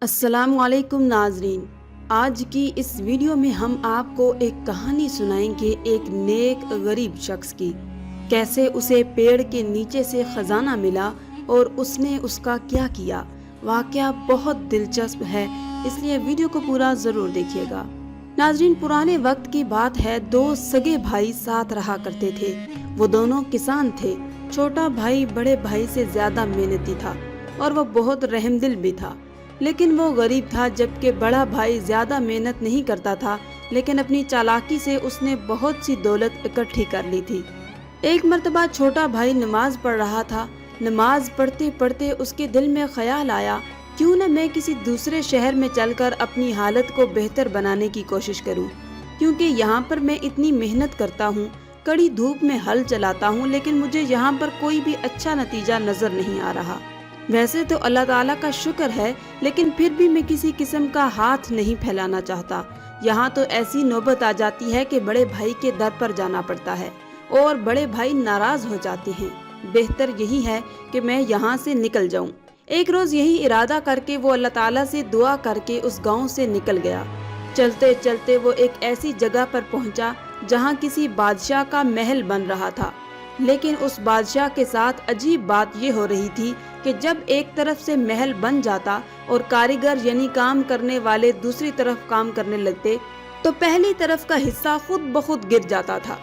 अस्सलाम वालेकुम नाजरीन। आज की इस वीडियो में हम आपको एक कहानी सुनाएंगे एक नेक गरीब शख्स की। कैसे उसे पेड़ के नीचे से खजाना मिला और उसने उसका क्या किया। वाकया बहुत दिलचस्प है, इसलिए वीडियो को पूरा ज़रूर देखिएगा। नाजरीन, पुराने वक्त की बात है। दो सगे भाई साथ रहा करते थे। वो दोनों किसान थे। छोटा भाई बड़े भाई से ज़्यादा मेहनती था और वो बहुत रहमदिल भी था, लेकिन वो गरीब था। जबकि बड़ा भाई ज्यादा मेहनत नहीं करता था, लेकिन अपनी चालाकी से उसने बहुत सी दौलत इकट्ठी कर ली थी। एक मर्तबा छोटा भाई नमाज पढ़ रहा था। नमाज पढ़ते पढ़ते उसके दिल में ख्याल आया, क्यों न मैं किसी दूसरे शहर में चलकर अपनी हालत को बेहतर बनाने की कोशिश करूं। क्योंकि यहाँ पर मैं इतनी मेहनत करता हूँ, कड़ी धूप में हल चलाता हूँ, लेकिन मुझे यहाँ पर कोई भी अच्छा नतीजा नजर नहीं आ रहा। वैसे तो अल्लाह ताला का शुक्र है, लेकिन फिर भी मैं किसी किस्म का हाथ नहीं फैलाना चाहता। यहाँ तो ऐसी नौबत आ जाती है कि बड़े भाई के दर पर जाना पड़ता है और बड़े भाई नाराज हो जाते हैं। बेहतर यही है कि मैं यहाँ से निकल जाऊँ। एक रोज यही इरादा करके वो अल्लाह ताला से दुआ करके उस गांव से निकल गया। चलते चलते वो एक ऐसी जगह पर पहुंचा जहाँ किसी बादशाह का महल बन रहा था। लेकिन उस बादशाह के साथ अजीब बात ये हो रही थी कि जब एक तरफ से महल बन जाता और कारीगर यानी काम करने वाले दूसरी तरफ काम करने लगते, तो पहली तरफ का हिस्सा खुद ब खुद गिर जाता था।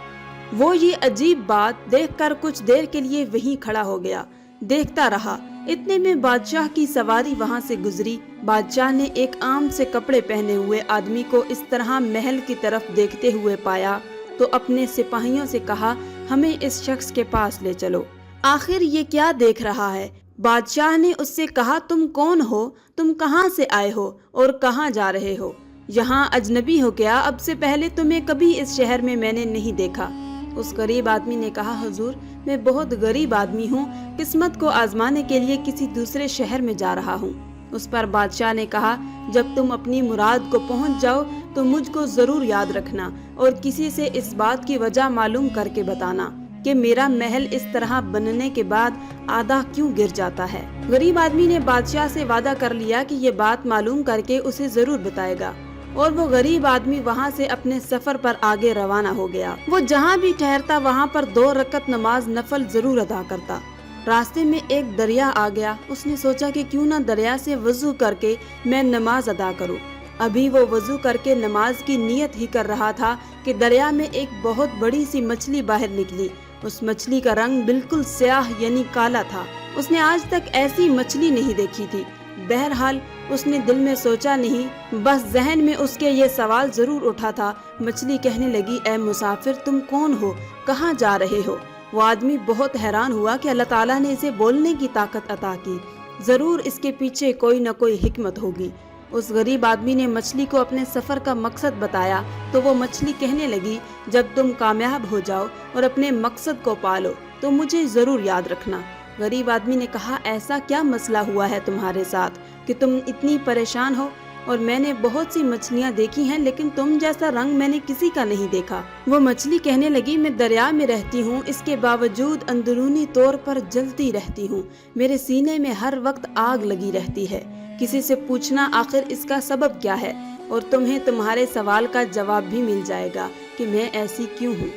वो ये अजीब बात देखकर कुछ देर के लिए वहीं खड़ा हो गया, देखता रहा। इतने में बादशाह की सवारी वहां से गुजरी। बादशाह ने एक आम से कपड़े पहने हुए आदमी को इस तरह महल की तरफ देखते हुए पाया तो अपने सिपाहियों से कहा, हमें इस शख्स के पास ले चलो। आखिर ये क्या देख रहा है। बादशाह ने उससे कहा, तुम कौन हो, तुम कहाँ से आए हो और कहाँ जा रहे हो। यहाँ अजनबी हो क्या? अब से पहले तुम्हें कभी इस शहर में मैंने नहीं देखा। उस गरीब आदमी ने कहा, हुजूर मैं बहुत गरीब आदमी हूँ, किस्मत को आजमाने के लिए किसी दूसरे शहर में जा रहा हूँ। उस पर बादशाह ने कहा, जब तुम अपनी मुराद को पहुँच जाओ तो मुझको जरूर याद रखना और किसी से इस बात की वजह मालूम करके बताना कि मेरा महल इस तरह बनने के बाद आधा क्यों गिर जाता है। गरीब आदमी ने बादशाह से वादा कर लिया कि ये बात मालूम करके उसे जरूर बताएगा और वो गरीब आदमी वहाँ से अपने सफर पर आगे रवाना हो गया। वो जहाँ भी ठहरता वहाँ पर 2 रकत नमाज नफल जरूर अदा करता। रास्ते में एक दरिया आ गया। उसने सोचा कि क्यों ना दरिया से वजू करके मैं नमाज अदा करूँ। अभी वो वजू करके नमाज की नीयत ही कर रहा था कि दरिया में एक बहुत बड़ी सी मछली बाहर निकली। उस मछली का रंग बिल्कुल स्याह यानी काला था। उसने आज तक ऐसी मछली नहीं देखी थी। बहरहाल उसने दिल में सोचा नहीं, बस जहन में उसके ये सवाल जरूर उठा था। मछली कहने लगी, ए मुसाफिर तुम कौन हो, कहाँ जा रहे हो। वो आदमी बहुत हैरान हुआ कि अल्लाह ताला ने इसे बोलने की ताकत अता की, जरूर इसके पीछे कोई न कोई हिकमत होगी। उस गरीब आदमी ने मछली को अपने सफर का मकसद बताया तो वो मछली कहने लगी, जब तुम कामयाब हो जाओ और अपने मकसद को पालो तो मुझे जरूर याद रखना। गरीब आदमी ने कहा, ऐसा क्या मसला हुआ है तुम्हारे साथ कि तुम इतनी परेशान हो, और मैंने बहुत सी मछलियाँ देखी हैं लेकिन तुम जैसा रंग मैंने किसी का नहीं देखा। वो मछली कहने लगी, मैं दरिया में रहती हूँ, इसके बावजूद अंदरूनी तौर पर जलती रहती हूँ। मेरे सीने में हर वक्त आग लगी रहती है। किसी से पूछना आखिर इसका सबब क्या है और तुम्हें तुम्हारे सवाल का जवाब भी मिल जाएगा कि मैं ऐसी क्यों हूँ।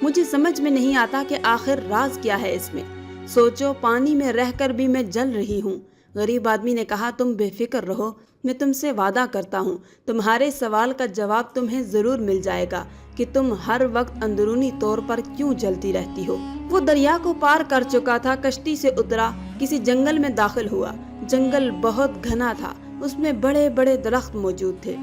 मुझे समझ में नहीं आता कि आखिर राज क्या है इसमें। सोचो, पानी में रहकर भी मैं जल रही हूँ। गरीब आदमी ने कहा, तुम बेफिक्र रहो, मैं तुमसे वादा करता हूँ तुम्हारे सवाल का जवाब तुम्हें जरूर मिल जाएगा कि तुम हर वक्त अंदरूनी तौर पर क्यों जलती रहती हो। वो दरिया को पार कर चुका था, कश्ती से उतरा, किसी जंगल में दाखिल हुआ। जंगल बहुत घना था, उसमें बड़े बड़े दरख्त मौजूद थे।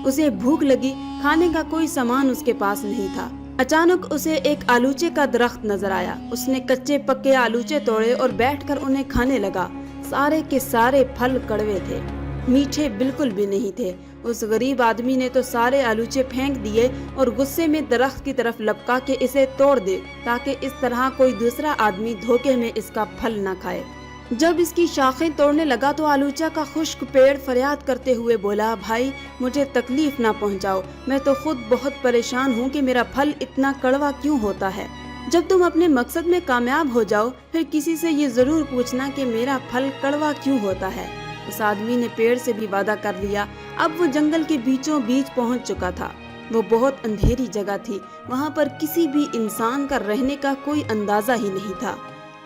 उसे भूख लगी, खाने का कोई सामान उसके पास नहीं था। अचानक उसे एक आलूचे का दरख्त नजर आया। उसने कच्चे पक्के आलूचे तोड़े और बैठकर उन्हें खाने लगा। सारे के सारे फल कड़वे थे, मीठे बिल्कुल भी नहीं थे। उस गरीब आदमी ने तो सारे आलूचे फेंक दिए और गुस्से में दरख्त की तरफ लपका के इसे तोड़ दे ताकि इस तरह कोई दूसरा आदमी धोखे में इसका फल न खाए। जब इसकी शाखें तोड़ने लगा तो आलूचा का खुश्क पेड़ फरियाद करते हुए बोला, भाई मुझे तकलीफ ना पहुंचाओ, मैं तो खुद बहुत परेशान हूँ कि मेरा फल इतना कड़वा क्यों होता है। जब तुम अपने मकसद में कामयाब हो जाओ फिर किसी से ये जरूर पूछना कि मेरा फल कड़वा क्यों होता है। उस आदमी ने पेड़ से भी वादा कर लिया। अब वो जंगल के बीचों बीच पहुंच चुका था। वो बहुत अंधेरी जगह थी। वहां पर किसी भी इंसान का रहने का कोई अंदाजा ही नहीं था।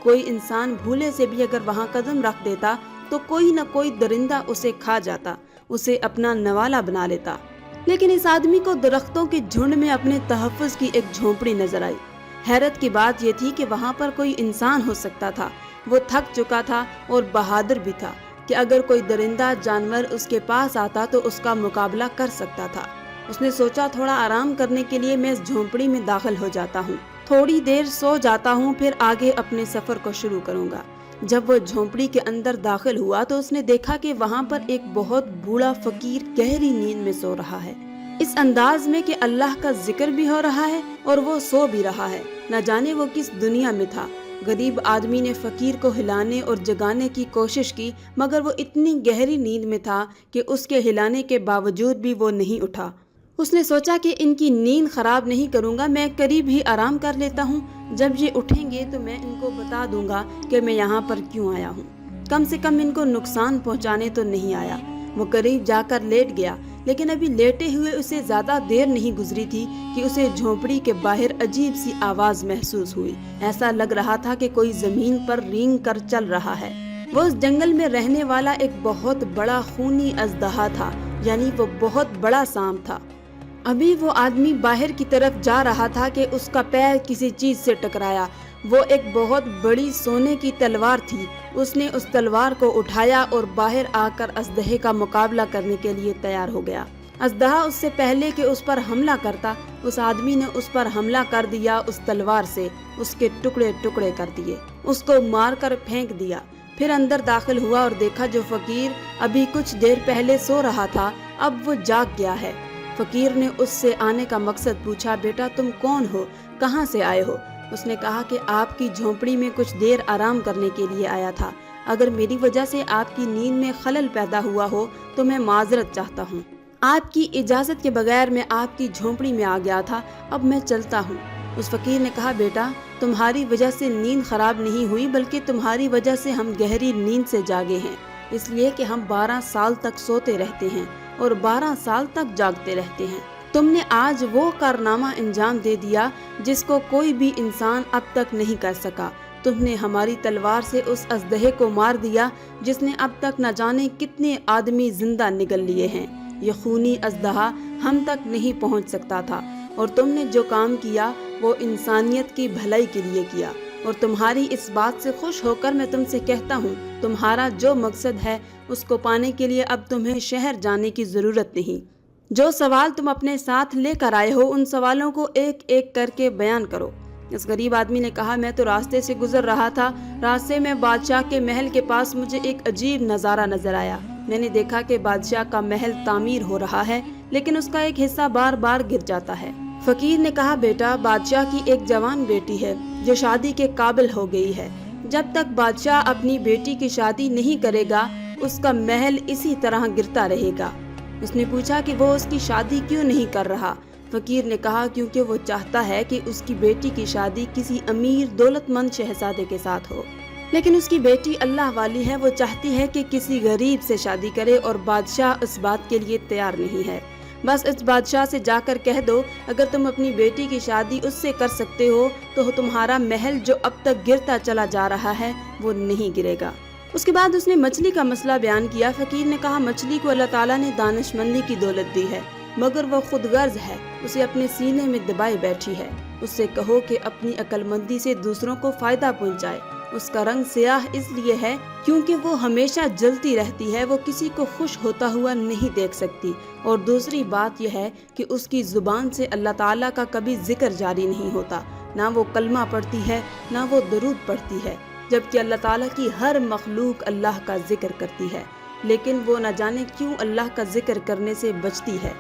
कोई इंसान भूले से भी अगर वहां कदम रख देता तो कोई न कोई दरिंदा उसे खा जाता, उसे अपना नवाला बना लेता। लेकिन इस आदमी को दरख्तों के झुंड में अपने तहफ़्फ़ुज़ की एक झोंपड़ी नजर आई। हैरत की बात यह थी कि वहां पर कोई इंसान हो सकता था। वो थक चुका था और बहादुर भी था कि अगर कोई दरिंदा जानवर उसके पास आता तो उसका मुकाबला कर सकता था। उसने सोचा, थोड़ा आराम करने के लिए मैं इस झोंपड़ी में दाखिल हो जाता हूँ, थोड़ी देर सो जाता हूँ, फिर आगे अपने सफर को शुरू करूँगा। जब वो झोंपड़ी के अंदर दाखिल हुआ तो उसने देखा कि वहाँ पर एक बहुत बूढ़ा फकीर गहरी नींद में सो रहा है, इस अंदाज में कि अल्लाह का जिक्र भी हो रहा है और वो सो भी रहा है। न जाने वो किस दुनिया में था। गरीब आदमी ने फकीर को हिलाने और जगाने की कोशिश की, मगर वो इतनी गहरी नींद में था कि उसके हिलाने के बावजूद भी वो नहीं उठा। उसने सोचा कि इनकी नींद खराब नहीं करूंगा, मैं करीब ही आराम कर लेता हूँ। जब ये उठेंगे तो मैं इनको बता दूंगा कि मैं यहाँ पर क्यों आया हूँ। कम से कम इनको नुकसान पहुँचाने तो नहीं आया। वो करीब जाकर लेट गया, लेकिन अभी लेटे हुए उसे ज्यादा देर नहीं गुजरी थी कि उसे झोंपड़ी के बाहर अजीब सी आवाज महसूस हुई। ऐसा लग रहा था कि कोई जमीन पर रेंग कर चल रहा है। वो उस जंगल में रहने वाला एक बहुत बड़ा खूनी अजदहा था, यानी वो बहुत बड़ा सांप था। अभी वो आदमी बाहर की तरफ जा रहा था कि उसका पैर किसी चीज से टकराया। वो एक बहुत बड़ी सोने की तलवार थी। उसने उस तलवार को उठाया और बाहर आकर अजदहे का मुकाबला करने के लिए तैयार हो गया। अजदहा उससे पहले कि उस पर हमला करता, उस आदमी ने उस पर हमला कर दिया। उस तलवार से उसके टुकड़े टुकड़े कर दिए, उसको मार कर फेंक दिया। फिर अंदर दाखिल हुआ और देखा जो फकीर अभी कुछ देर पहले सो रहा था, अब वो जाग गया है। फकीर ने उससे आने का मकसद पूछा, बेटा तुम कौन हो, कहाँ से आए हो? उसने कहा कि आपकी झोंपड़ी में कुछ देर आराम करने के लिए आया था। अगर मेरी वजह से आपकी नींद में खलल पैदा हुआ हो तो मैं माजरत चाहता हूँ। आपकी इजाज़त के बगैर मैं आपकी झोंपड़ी में आ गया था, अब मैं चलता हूँ। उस फकीर ने कहा, बेटा तुम्हारी वजह से नींद खराब नहीं हुई, बल्कि तुम्हारी वजह से हम गहरी नींद से जागे हैं, इसलिए कि हम 12 साल तक सोते रहते हैं और 12 साल तक जागते रहते हैं। तुमने आज वो कारनामा अंजाम दे दिया जिसको कोई भी इंसान अब तक नहीं कर सका। तुमने हमारी तलवार से उस अजदहे को मार दिया जिसने अब तक न जाने कितने आदमी जिंदा निगल लिए हैं। ये खूनी अजदहा हम तक नहीं पहुंच सकता था, और तुमने जो काम किया वो इंसानियत की भलाई के लिए किया। और तुम्हारी इस बात से खुश होकर मैं तुमसे कहता हूँ, तुम्हारा जो मकसद है उसको पाने के लिए अब तुम्हें शहर जाने की ज़रूरत नहीं। जो सवाल तुम अपने साथ लेकर आए हो उन सवालों को एक एक करके बयान करो। इस गरीब आदमी ने कहा, मैं तो रास्ते से गुजर रहा था। रास्ते में बादशाह के महल के पास मुझे एक अजीब नज़ारा नजर आया। मैंने देखा कि बादशाह का महल तामीर हो रहा है, लेकिन उसका एक हिस्सा बार बार गिर जाता है। फकीर ने कहा, बेटा बादशाह की एक जवान बेटी है जो शादी के काबिल हो गई है। जब तक बादशाह अपनी बेटी की शादी नहीं करेगा उसका महल इसी तरह गिरता रहेगा। उसने पूछा कि वो उसकी शादी क्यों नहीं कर रहा। फकीर ने कहा, क्योंकि वो चाहता है कि उसकी बेटी की शादी किसी अमीर दौलतमंद शहजादे के साथ हो, लेकिन उसकी बेटी अल्लाह वाली है। वो चाहती है कि किसी गरीब से शादी करे और बादशाह इस बात के लिए तैयार नहीं है। बस इस बादशाह से जाकर कह दो, अगर तुम अपनी बेटी की शादी उससे कर सकते हो तो तुम्हारा महल जो अब तक गिरता चला जा रहा है वो नहीं गिरेगा। उसके बाद उसने मछली का मसला बयान किया। फकीर ने कहा, मछली को अल्लाह ताला ने दानिशमंदी की दौलत दी है, मगर वह खुद गर्ज है, उसे अपने सीने में दबाए बैठी है। उससे कहो कि अपनी अक्लमंदी से दूसरों को फायदा पहुंचाए। उसका रंग स्याह इसलिए है क्योंकि वो हमेशा जलती रहती है, वो किसी को खुश होता हुआ नहीं देख सकती। और दूसरी बात यह है कि उसकी जुबान से अल्लाह ताला का कभी जिक्र जारी नहीं होता, ना वो कलमा पढ़ती है ना वो दरूद पढ़ती है, जबकि अल्लाह ताला की हर मखलूक अल्लाह का जिक्र करती है, लेकिन वो न जाने क्यों अल्लाह का जिक्र करने से बचती है।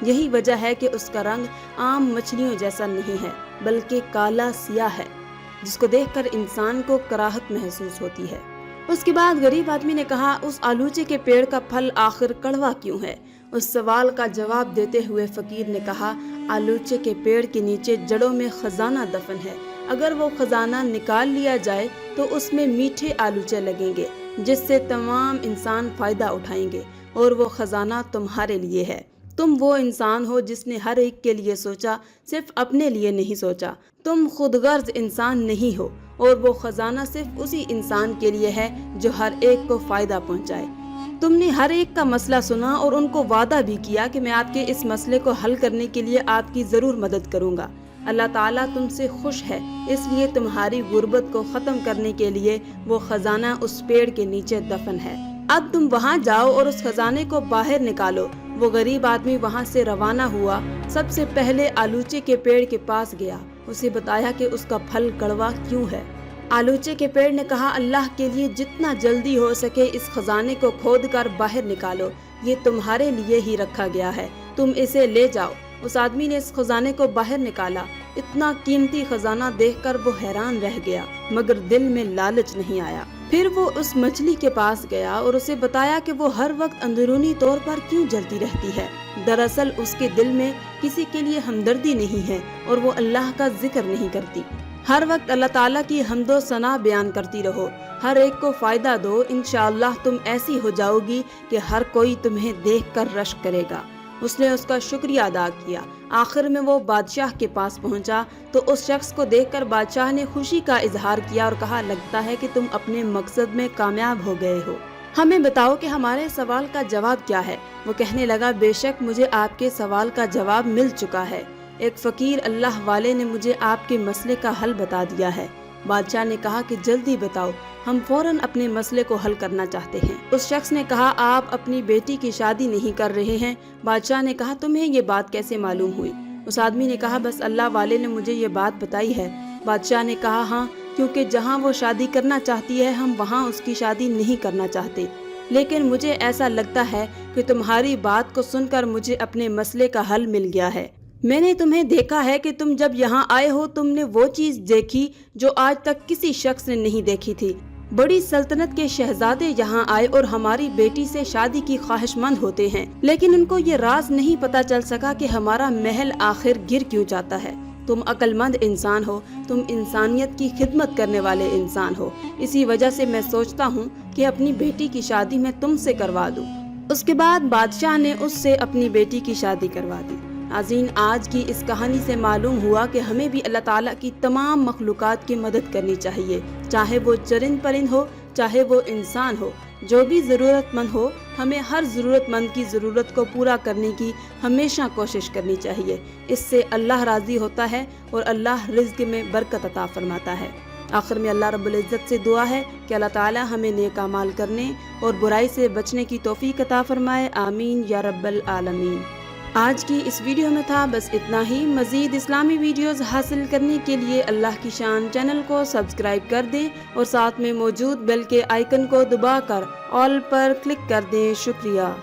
यही वजह है कि उसका रंग आम मछलियों जैसा नहीं है, बल्कि काला सियाह है, जिसको देखकर इंसान को कराहत महसूस होती है। उसके बाद गरीब आदमी ने कहा, उस आलूचे के पेड़ का फल आखिर कड़वा क्यों है? उस सवाल का जवाब देते हुए फकीर ने कहा, आलूचे के पेड़ के नीचे जड़ों में खजाना दफन है। अगर वो खजाना निकाल लिया जाए तो उसमें मीठे आलूचे लगेंगे, جس سے تمام انسان فائدہ اٹھائیں گے، اور وہ خزانہ تمہارے لیے ہے۔ تم وہ انسان ہو جس نے ہر ایک کے لیے سوچا، صرف اپنے لیے نہیں سوچا۔ تم خود غرض انسان نہیں ہو، اور وہ خزانہ صرف اسی انسان کے لیے ہے جو ہر ایک کو فائدہ پہنچائے۔ تم نے ہر ایک کا مسئلہ سنا اور ان کو وعدہ بھی کیا کہ میں آپ کے اس مسئلے کو حل کرنے کے لیے آپ کی ضرور مدد کروں گا۔ اللہ تعالیٰ تم سے خوش ہے، اس لیے تمہاری غربت کو ختم کرنے کے لیے وہ خزانہ اس پیڑ کے نیچے دفن ہے۔ اب تم وہاں جاؤ اور اس خزانے کو باہر نکالو۔ وہ غریب آدمی وہاں سے روانہ ہوا، سب سے پہلے آلوچے کے پیڑ کے پاس گیا، اسے بتایا کہ اس کا پھل کڑوا کیوں ہے۔ آلوچے کے پیڑ نے کہا، اللہ کے لیے جتنا جلدی ہو سکے اس خزانے کو کھود کر باہر نکالو، یہ تمہارے لیے ہی رکھا گیا ہے، تم اسے لے جاؤ۔ اس آدمی نے اس خزانے کو باہر نکالا۔ اتنا قیمتی خزانہ دیکھ کر وہ حیران رہ گیا، مگر دل میں لالچ نہیں آیا۔ پھر وہ اس مچھلی کے پاس گیا اور اسے بتایا کہ وہ ہر وقت اندرونی طور پر کیوں جلتی رہتی ہے۔ دراصل اس کے دل میں کسی کے لیے ہمدردی نہیں ہے اور وہ اللہ کا ذکر نہیں کرتی۔ ہر وقت اللہ تعالیٰ کی حمد و ثنا بیان کرتی رہو، ہر ایک کو فائدہ دو، انشاءاللہ تم ایسی ہو جاؤ گی کہ ہر کوئی تمہیں دیکھ کر رشک کرے گا۔ اس نے اس کا شکریہ ادا کیا۔ آخر میں وہ بادشاہ کے پاس پہنچا تو اس شخص کو دیکھ کر بادشاہ نے خوشی کا اظہار کیا اور کہا، لگتا ہے کہ تم اپنے مقصد میں کامیاب ہو گئے ہو، ہمیں بتاؤ کہ ہمارے سوال کا جواب کیا ہے۔ وہ کہنے لگا، بے شک مجھے آپ کے سوال کا جواب مل چکا ہے، ایک فقیر اللہ والے نے مجھے آپ کے مسئلے کا حل بتا دیا ہے۔ بادشاہ نے کہا کہ جلدی بتاؤ، ہم فوراً اپنے مسئلے کو حل کرنا چاہتے ہیں۔ اس شخص نے کہا، آپ اپنی بیٹی کی شادی نہیں کر رہے ہیں۔ بادشاہ نے کہا، تمہیں یہ بات کیسے معلوم ہوئی؟ اس آدمی نے کہا، بس اللہ والے نے مجھے یہ بات بتائی ہے۔ بادشاہ نے کہا، ہاں، کیونکہ جہاں وہ شادی کرنا چاہتی ہے ہم وہاں اس کی شادی نہیں کرنا چاہتے، لیکن مجھے ایسا لگتا ہے کہ تمہاری بات کو سن کر مجھے اپنے مسئلے کا حل مل گیا ہے۔ میں نے تمہیں دیکھا ہے کہ تم جب یہاں آئے ہو تم نے وہ چیز دیکھی جو آج تک کسی شخص نے نہیں دیکھی تھی۔ بڑی سلطنت کے شہزادے یہاں آئے اور ہماری بیٹی سے شادی کی خواہش مند ہوتے ہیں، لیکن ان کو یہ راز نہیں پتا چل سکا کہ ہمارا محل آخر گر کیوں جاتا ہے۔ تم عقل مند انسان ہو، تم انسانیت کی خدمت کرنے والے انسان ہو، اسی وجہ سے میں سوچتا ہوں کہ اپنی بیٹی کی شادی میں تم سے کروا دوں۔ اس کے بعد بادشاہ نے اس سے اپنی بیٹی کی شادی کروا دی۔ ناظرین، آج کی اس کہانی سے معلوم ہوا کہ ہمیں بھی اللہ تعالیٰ کی تمام مخلوقات کی مدد کرنی چاہیے، چاہے وہ چرند پرند ہو، چاہے وہ انسان ہو، جو بھی ضرورت مند ہو، ہمیں ہر ضرورت مند کی ضرورت کو پورا کرنے کی ہمیشہ کوشش کرنی چاہیے۔ اس سے اللہ راضی ہوتا ہے اور اللہ رزق میں برکت عطا فرماتا ہے۔ آخر میں اللہ رب العزت سے دعا ہے کہ اللہ تعالیٰ ہمیں نیک اعمال کرنے اور برائی سے بچنے کی توفیق عطا فرمائے، آمین یا رب العالمین۔ آج کی اس ویڈیو میں تھا بس اتنا ہی۔ مزید اسلامی ویڈیوز حاصل کرنے کے لیے اللہ کی شان چینل کو سبسکرائب کر دیں اور ساتھ میں موجود بیل کے آئیکن کو دبا کر آل پر کلک کر دیں۔ شکریہ۔